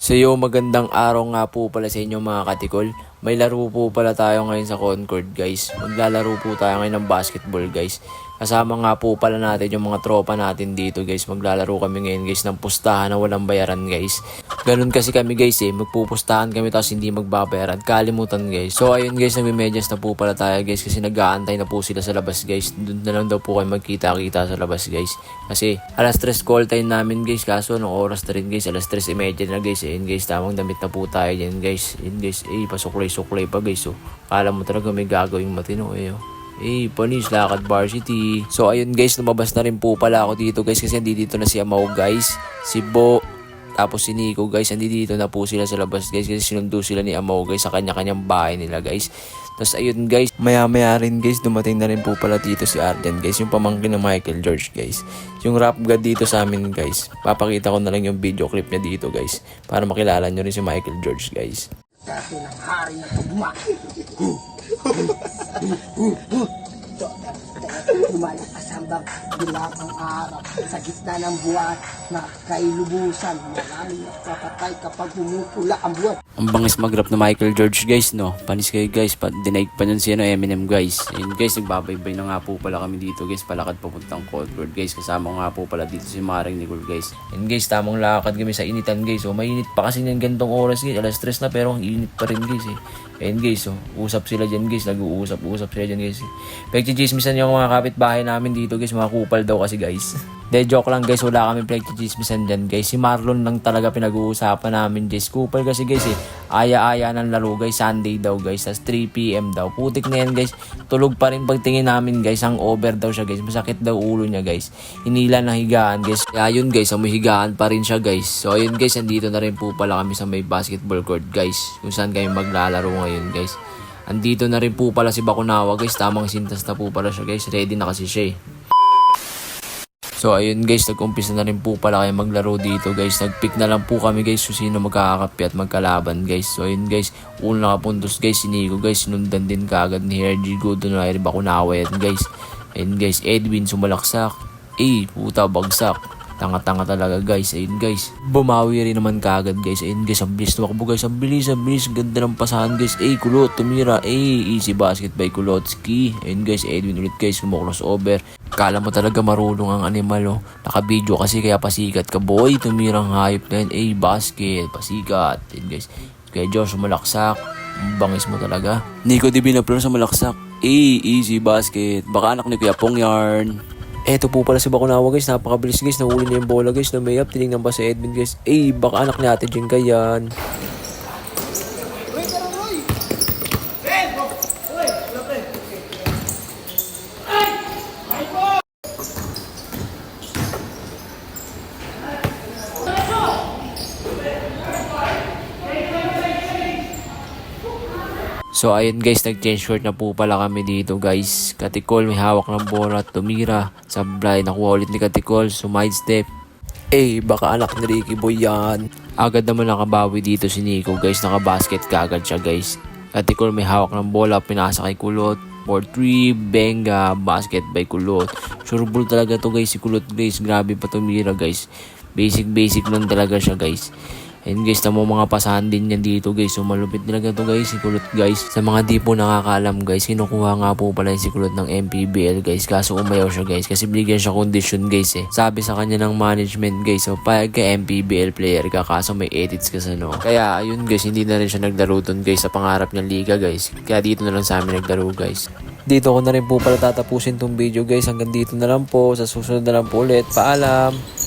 So magandang araw nga po pala sa inyo mga katikol. May laro po pala tayo ngayon sa Concord guys. Maglalaro po tayo ngayon ng basketball guys. Kasama nga po pala natin yung mga tropa natin dito guys. Maglalaro kami ngayon guys ng pustahan na walang bayaran guys. Ganun kasi kami guys magpupustahan kami tapos hindi magbabayaran. Kalimutan guys. So ayun guys, nagme-medyas na po pala tayo guys kasi nag-aantay na po sila sa labas guys. Doon na lang daw po kayo magkita-kita sa labas guys. Kasi alas 3 call time namin guys. Kaso anong oras na rin guys, alas 3:30 na guys. Ayun guys, tamang damit na po tayo dyan guys. Ayun guys, pasuklay-suklay pa guys. So kala mo talaga may gagawing matino panis, lakad varsity. So ayun guys, lumabas na rin po pala ako dito guys kasi dito na si Amaw guys, si Bo, tapos si Nico guys. Dito na po sila sa labas guys kasi sinundo sila ni Amaw guys sa kanya-kanyang bahay nila guys. Tapos ayun guys, maya-maya rin guys, dumating na rin po pala dito si Arden guys, yung pamangkin ng Michael George guys. Yung rap god dito sa amin guys. Papakita ko na lang yung video clip niya dito guys para makilala nyo rin si Michael George guys. Dati ng hari na tugma. Lumalakasambang dilaw ang araw sa gitna ng buwan na kailubusan. Maraming nakapatay kapag humupula ang buwan. Ang bangis mag-rap na Michael George guys, no? Panis kayo guys, dinaig pa nun si Eminem guys. Ayun guys, nagbabaybay na nga po pala kami dito guys, palakad papuntang Concord guys. Kasama nga po pala dito si Maring Nicole guys. Ayun guys, tamang lakad kami sa initan guys. Mainit pa kasi ng gantong oras guys, alas 3 na pero ang init pa rin guys Ayun guys, usap sila dyan guys, nag-uusap sila dyan guys Pagchichismisan yung mga kapitbahay namin dito guys, mga kupal daw kasi guys. De joke lang guys, wala kami pagchichismisan dyan guys. Si Marlon lang talaga pinag-uusapan namin guys. Kupal kasi guys aya-aya ng laro guys, Sunday daw guys, tas 3 PM daw. Putik na yan guys, tulog pa rin pagtingin namin guys, ang over daw siya guys, masakit daw ulo niya guys. Hinila ng higaan guys, kaya yun guys, may higaan pa rin siya guys. So ayun guys, andito na rin po pala kami sa may basketball court guys, kung saan kami maglalaro ngayon guys. Andito na rin po pala si Bakunawa guys, tamang sintas na po pala siya guys, ready na kasi siya So ayun guys, nag-umpisa na rin po pala kayo maglaro dito guys. Nag-pick na lang po kami guys kung sino magkakakampi at magkalaban guys. So ayun guys, unang nakapuntos guys si Nico guys, sinundan din kaagad ni Hergy Godon ay Bakunawa yan guys. Ayun guys, Edwin sumalaksak, puta bagsak. Tanga-tanga talaga guys. Ayun guys, bumawi rin naman kaagad guys. Ayun guys, ang bilis tumakbo guys, ang bilis. Ganda ng pasahan guys. Kulot, tumira. Easy basket by Kulotski. Ayun guys, Edwin ulit guys, crossover. Kala mo talaga marunong ang animal Naka-video kasi kaya pasikat ka boy. Tumirang hayop na yan. Basket, pasikat. Ayun guys, kaya Josh sumalaksak. Bangis mo talaga. Nico Di Binaplan sumalaksak. Easy basket. Baka anak ni Kuya Pong yarn. Eto po pala si Bakunawa guys, napakabilis guys, nahuli niya yung bola guys, na may up, tinignan pa si Edwin guys. Baka anak ni Ate Jen yan. So ayun guys, nag-change short na po pala kami dito guys. Katikol may hawak ng bola, tumira. Sablay, nakuha ulit ni Katikol, sumide step. Baka anak ni Ricky Boy yan. Agad naman nakabawi dito si Nico guys, nakabasket kaagad siya guys. Katikol may hawak ng bola, pinasa kay Kulot. 4-3, benga, basket by Kulot. Sureball talaga to guys si Kulot guys, grabe pa tumira guys. Basic lang talaga siya guys. Ayun guys, tamo mga pasahan din yan dito guys. So malupit talaga to guys, si Kulot guys. Sa mga di po nakakalam guys, kinukuha nga po pala si Kulot ng MPBL guys. Kaso umayaw siya guys kasi binigyan siya condition guys Sabi sa kanya ng management guys, so payag ka MPBL player ka kaso may edits ka sa Kaya ayun guys, hindi na rin siya naglaro dun guys sa pangarap niyang liga guys. Kaya dito na lang sa amin naglaro guys. Dito ko na rin po pala tatapusin tong video guys. Hanggang dito na lang po, sa susunod na lang po ulit. Paalam!